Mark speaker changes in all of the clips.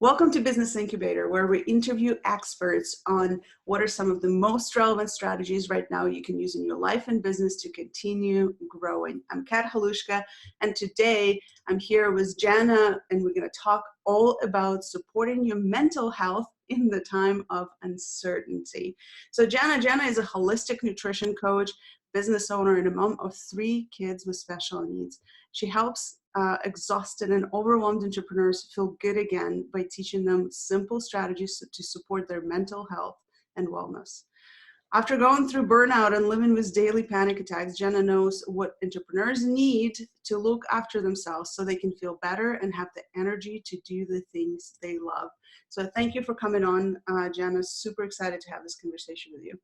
Speaker 1: Welcome to Business Incubator, where we interview experts on what are some of the most relevant strategies right now you can use in your life and business to continue growing. I'm Halushka, and today I'm here with Jenna, and we're going to talk all about supporting your mental health in the time of uncertainty. So Jenna is a holistic nutrition coach, business owner, and a mom of 3 kids with special needs. She helps exhausted and overwhelmed entrepreneurs feel good again by teaching them simple strategies to support their mental health and wellness. After going through burnout and living with daily panic attacks, Jenna knows what entrepreneurs need to look after themselves so they can feel better and have the energy to do the things they love. So thank you for coming on, Jenna. Super excited to have this conversation with you.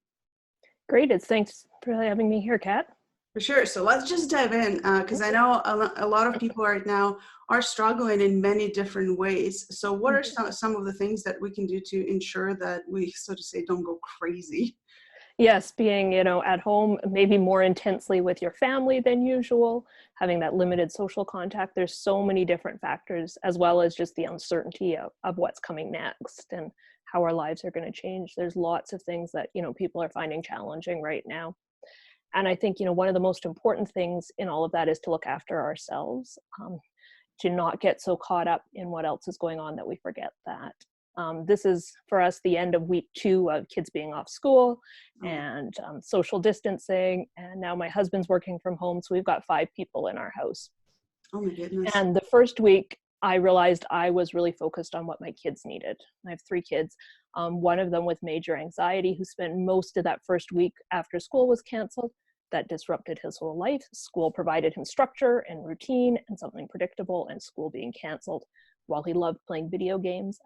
Speaker 2: Great. Thanks for having me here, Kat.
Speaker 1: For sure. So let's just dive in because I know a lot of people right now are struggling in many different ways. So what are some of the things that we can do to ensure that we, so to say, don't go crazy?
Speaker 2: Yes, being, at home, maybe more intensely with your family than usual, having that limited social contact. There's so many different factors, as well as just the uncertainty of what's coming next and how our lives are going to change. There's lots of things that, people are finding challenging right now. And I think, one of the most important things in all of that is to look after ourselves, to not get so caught up in what else is going on that we forget that. This is, for us, the end of week 2 of kids being off school and social distancing. And now my husband's working from home, so we've got 5 people in our house.
Speaker 1: Oh my goodness.
Speaker 2: And the first week, I realized I was really focused on what my kids needed. I have 3 kids, one of them with major anxiety, who spent most of that first week after school was canceled. That disrupted his whole life. School provided him structure and routine and something predictable, and school being canceled while he loved playing video games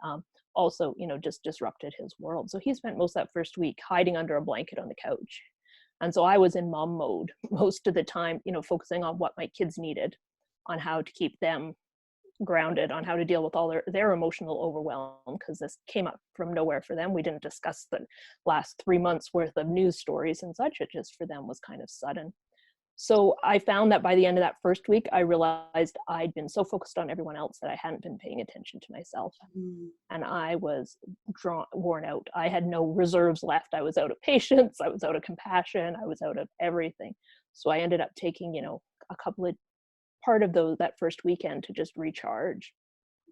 Speaker 2: also, just disrupted his world. So he spent most of that first week hiding under a blanket on the couch. And so I was in mom mode most of the time, focusing on what my kids needed, on how to keep them grounded, on how to deal with all their emotional overwhelm, because this came up from nowhere for them. We didn't discuss the last 3 months worth of news stories and such. It just for them was kind of sudden. So I found that by the end of that first week, I realized I'd been so focused on everyone else that I hadn't been paying attention to myself. And I was worn out. I had no reserves left. I was out of patience. I was out of compassion. I was out of everything. So I ended up taking, a couple of part of that first weekend to just recharge,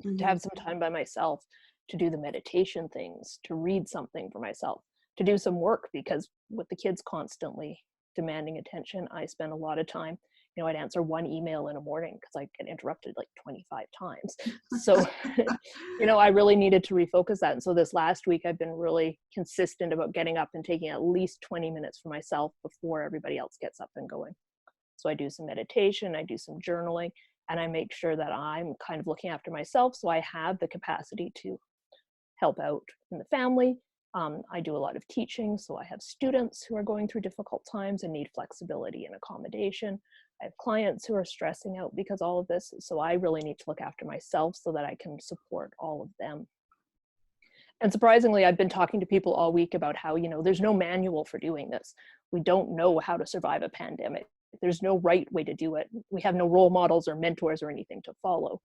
Speaker 2: to have some time by myself, to do the meditation things, to read something for myself, to do some work, because with the kids constantly demanding attention, I spent a lot of time, I'd answer one email in a morning because I get interrupted like 25 times. So, I really needed to refocus that. And so this last week, I've been really consistent about getting up and taking at least 20 minutes for myself before everybody else gets up and going. So I do some meditation, I do some journaling, and I make sure that I'm kind of looking after myself so I have the capacity to help out in the family. I do a lot of teaching, so I have students who are going through difficult times and need flexibility and accommodation. I have clients who are stressing out because all of this, so I really need to look after myself so that I can support all of them. And surprisingly, I've been talking to people all week about how, there's no manual for doing this. We don't know how to survive a pandemic. There's no right way to do it. We have no role models or mentors or anything to follow.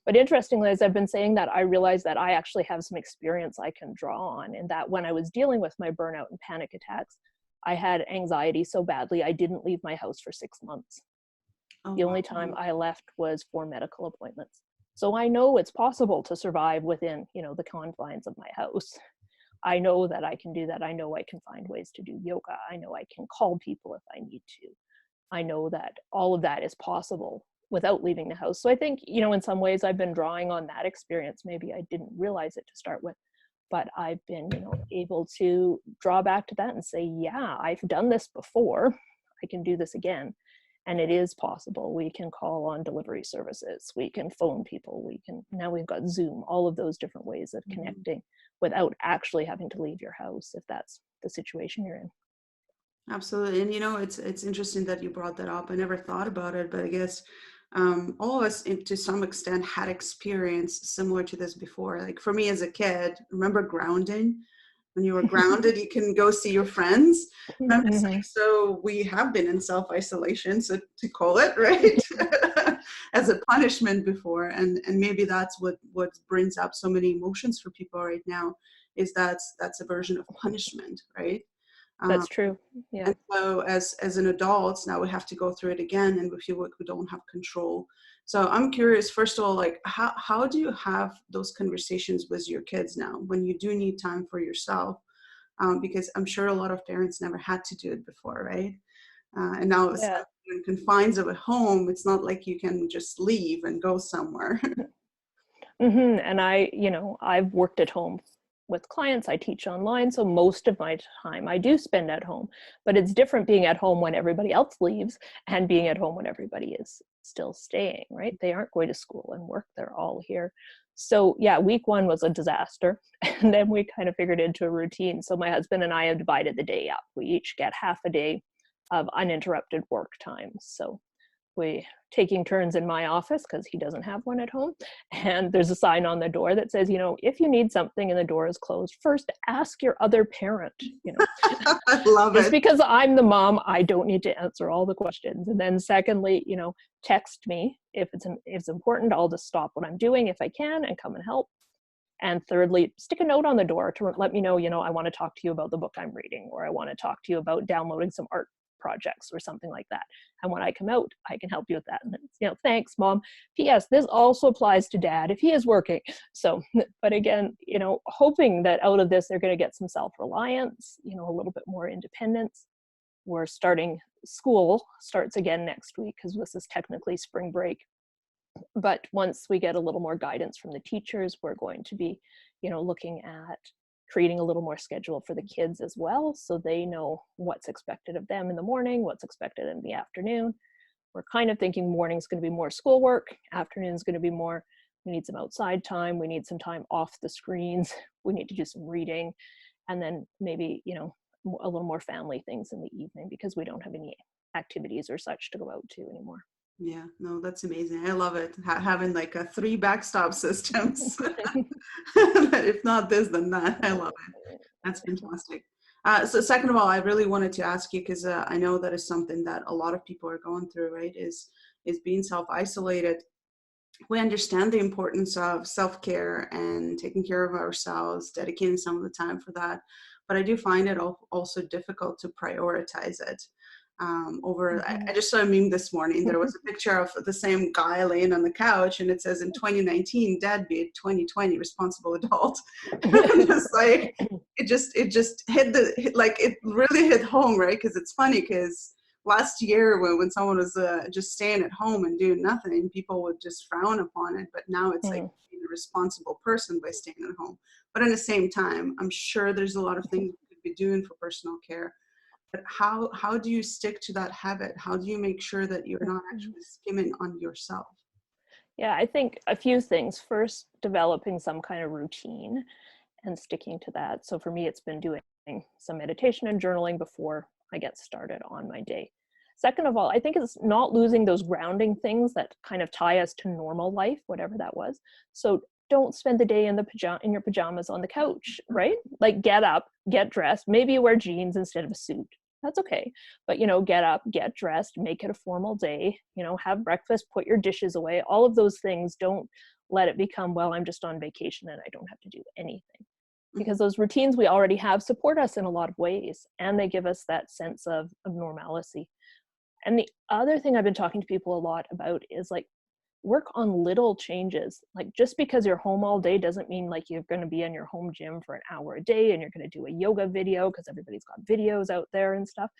Speaker 2: But interestingly, as I've been saying that, I realized that I actually have some experience I can draw on, and that when I was dealing with my burnout and panic attacks, I had anxiety so badly I didn't leave my house for 6 months. The only time I left was for medical appointments. So I know it's possible to survive within, the confines of my house. I know that I can do that. I know I can find ways to do yoga. I know I can call people if I need to. I know that all of that is possible without leaving the house. So I think, in some ways I've been drawing on that experience. Maybe I didn't realize it to start with, but I've been, able to draw back to that and say, yeah, I've done this before. I can do this again. And it is possible. We can call on delivery services. We can phone people. Now we've got Zoom, all of those different ways of connecting without actually having to leave your house if that's the situation you're in.
Speaker 1: Absolutely. And it's interesting that you brought that up. I never thought about it, but I guess all of us to some extent had experience similar to this before. Like for me as a kid, remember grounding? When you were grounded, you can go see your friends. I'm just like, so we have been in self-isolation, so to call it, right? as a punishment before. And maybe that's what brings up so many emotions for people right now, is that's a version of punishment, right?
Speaker 2: That's true. Yeah.
Speaker 1: And so as an adult, now we have to go through it again, and we feel like we don't have control. So I'm curious, first of all, like how do you have those conversations with your kids now when you do need time for yourself? Because I'm sure a lot of parents never had to do it before, right? And now it's
Speaker 2: Yeah.
Speaker 1: in confines of a home. It's not like you can just leave and go somewhere.
Speaker 2: And I've worked at home with clients. I teach online, so most of my time I do spend at home. But it's different being at home when everybody else leaves and being at home when everybody is still staying, right? They aren't going to school and work, they're all here. So yeah, week one was a disaster. And then we kind of figured into a routine. So my husband and I have divided the day up. We each get half a day of uninterrupted work time. So we taking turns in my office because he doesn't have one at home. And there's a sign on the door that says, if you need something and the door is closed, first ask your other parent.
Speaker 1: I love
Speaker 2: Just
Speaker 1: it.
Speaker 2: because I'm the mom, I don't need to answer all the questions. And then secondly, text me if it's important. I'll just stop what I'm doing if I can and come and help. And thirdly, stick a note on the door to let me know, I want to talk to you about the book I'm reading, or I want to talk to you about downloading some art projects or something like that. And when I come out, I can help you with that. And it's, thanks, Mom. P.S. This also applies to Dad if he is working. So, but again, hoping that out of this, they're going to get some self-reliance, a little bit more independence. We're school starts again next week because this is technically spring break. But once we get a little more guidance from the teachers, we're going to be, looking at creating a little more schedule for the kids as well, so they know what's expected of them in the morning, what's expected in the afternoon. We're kind of thinking morning's going to be more schoolwork, afternoon's going to be more, we need some outside time, we need some time off the screens, we need to do some reading, and then maybe, a little more family things in the evening because we don't have any activities or such to go out to anymore.
Speaker 1: Yeah, no, that's amazing. I love it. Having like a 3 backstop systems. If not this, then that. I love it. That's fantastic. So second of all, I really wanted to ask you, because I know that is something that a lot of people are going through, right? Is being self-isolated. We understand the importance of self-care and taking care of ourselves, dedicating some of the time for that. But I do find it also difficult to prioritize it. I just saw a meme this morning. There was a picture of the same guy laying on the couch, and it says, in 2019, deadbeat, 2020, responsible adult. Just like, it just it really hit home, right? Because it's funny, because last year when someone was just staying at home and doing nothing, people would just frown upon it. But now it's like being a responsible person by staying at home. But at the same time, I'm sure there's a lot of things you could be doing for personal care. But how do you stick to that habit? How do you make sure that you're not actually skimming on yourself?
Speaker 2: Yeah, I think a few things. First, developing some kind of routine and sticking to that. So for me, it's been doing some meditation and journaling before I get started on my day. Second of all, I think it's not losing those grounding things that kind of tie us to normal life, whatever that was. So don't spend the day in your pajamas on the couch, right? Like, get up, get dressed. Maybe you wear jeans instead of a suit. That's okay. But, get up, get dressed, make it a formal day, have breakfast, put your dishes away. All of those things, don't let it become, well, I'm just on vacation and I don't have to do anything. Because those routines we already have support us in a lot of ways, and they give us that sense of normalcy. And the other thing I've been talking to people a lot about is like, work on little changes. Like, just because you're home all day doesn't mean like you're going to be in your home gym for an hour a day and you're going to do a yoga video, because everybody's got videos out there and stuff.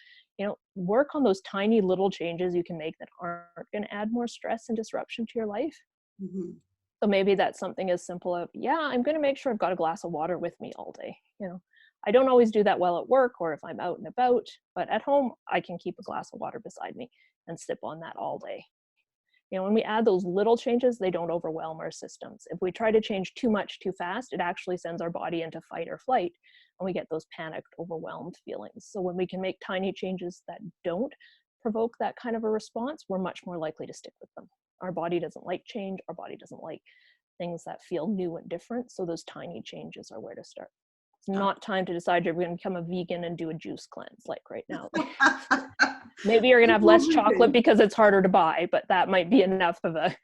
Speaker 2: Work on those tiny little changes you can make that aren't going to add more stress and disruption to your life. So maybe that's something as simple as, I'm going to make sure I've got a glass of water with me all day. I don't always do that well at work or if I'm out and about, but at home I can keep a glass of water beside me and sip on that all day. When we add those little changes, they don't overwhelm our systems. If we try to change too much too fast, it actually sends our body into fight or flight, and we get those panicked, overwhelmed feelings. So when we can make tiny changes that don't provoke that kind of a response, we're much more likely to stick with them. Our body doesn't like change. Our body doesn't like things that feel new and different. So those tiny changes are where to start. It's not time to decide you're going to become a vegan and do a juice cleanse like right now. Maybe you're going to have less chocolate
Speaker 1: Everything.
Speaker 2: because it's harder to buy, but that might be enough of a,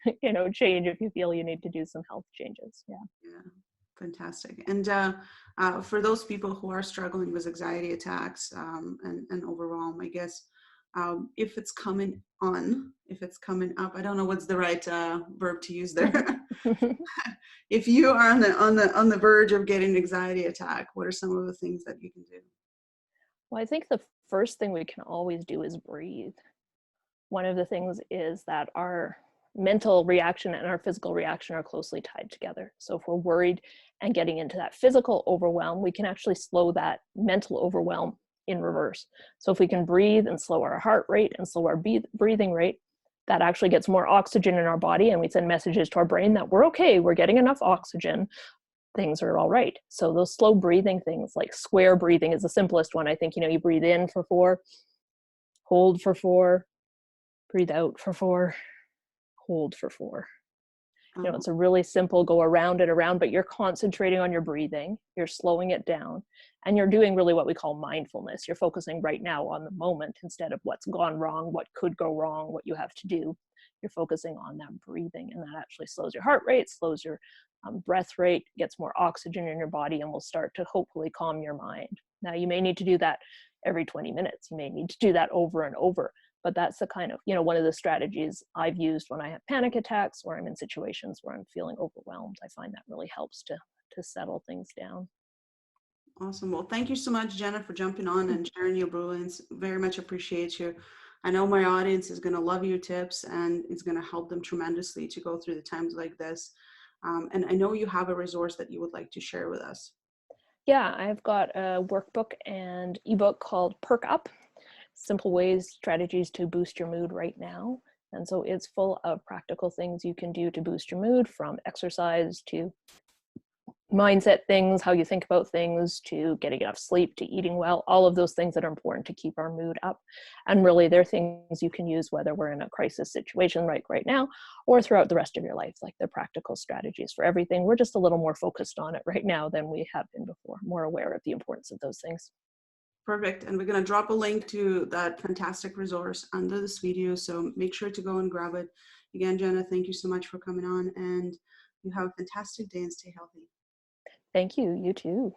Speaker 2: change if you feel you need to do some health changes. Yeah.
Speaker 1: Yeah, fantastic. And for those people who are struggling with anxiety attacks and overwhelm, I guess if it's coming on, if it's coming up, I don't know what's the right verb to use there. If you are on the verge of getting an anxiety attack, what are some of the things that you can do?
Speaker 2: Well, I think the first thing we can always do is breathe. One of the things is that our mental reaction and our physical reaction are closely tied together. So if we're worried and getting into that physical overwhelm, we can actually slow that mental overwhelm in reverse. So if we can breathe and slow our heart rate and slow our breathing rate, that actually gets more oxygen in our body, and we send messages to our brain that we're okay, we're getting enough oxygen, things are all right. So those slow breathing things, like square breathing is the simplest one. I think, you breathe in for 4, hold for 4, breathe out for 4, hold for 4. It's a really simple go around and around, but you're concentrating on your breathing, you're slowing it down, and you're doing really what we call mindfulness. You're focusing right now on the moment instead of what's gone wrong, what could go wrong, what you have to do. You're focusing on that breathing, and that actually slows your heart rate, slows your breath rate, gets more oxygen in your body, and will start to hopefully calm your mind. Now, you may need to do that every 20 minutes. You may need to do that over and over. But that's the kind of, one of the strategies I've used when I have panic attacks or I'm in situations where I'm feeling overwhelmed. I find that really helps to settle things down.
Speaker 1: Awesome. Well, thank you so much, Jenna, for jumping on and sharing your brilliance. Very much appreciate you. I know my audience is going to love your tips, and it's going to help them tremendously to go through the times like this. And I know you have a resource that you would like to share with us.
Speaker 2: Yeah, I've got a workbook and ebook called Perk Up: Simple Ways, Strategies to Boost Your Mood Right Now. And so it's full of practical things you can do to boost your mood, from exercise to mindset things, how you think about things, to getting enough sleep, to eating well, all of those things that are important to keep our mood up. And really, they're things you can use whether we're in a crisis situation right now or throughout the rest of your life. Like, they're practical strategies for everything. We're just a little more focused on it right now than we have been before, more aware of the importance of those things.
Speaker 1: Perfect. And we're going to drop a link to that fantastic resource under this video. So make sure to go and grab it. Again, Jenna, thank you so much for coming on, and you have a fantastic day and stay healthy.
Speaker 2: Thank you. You too.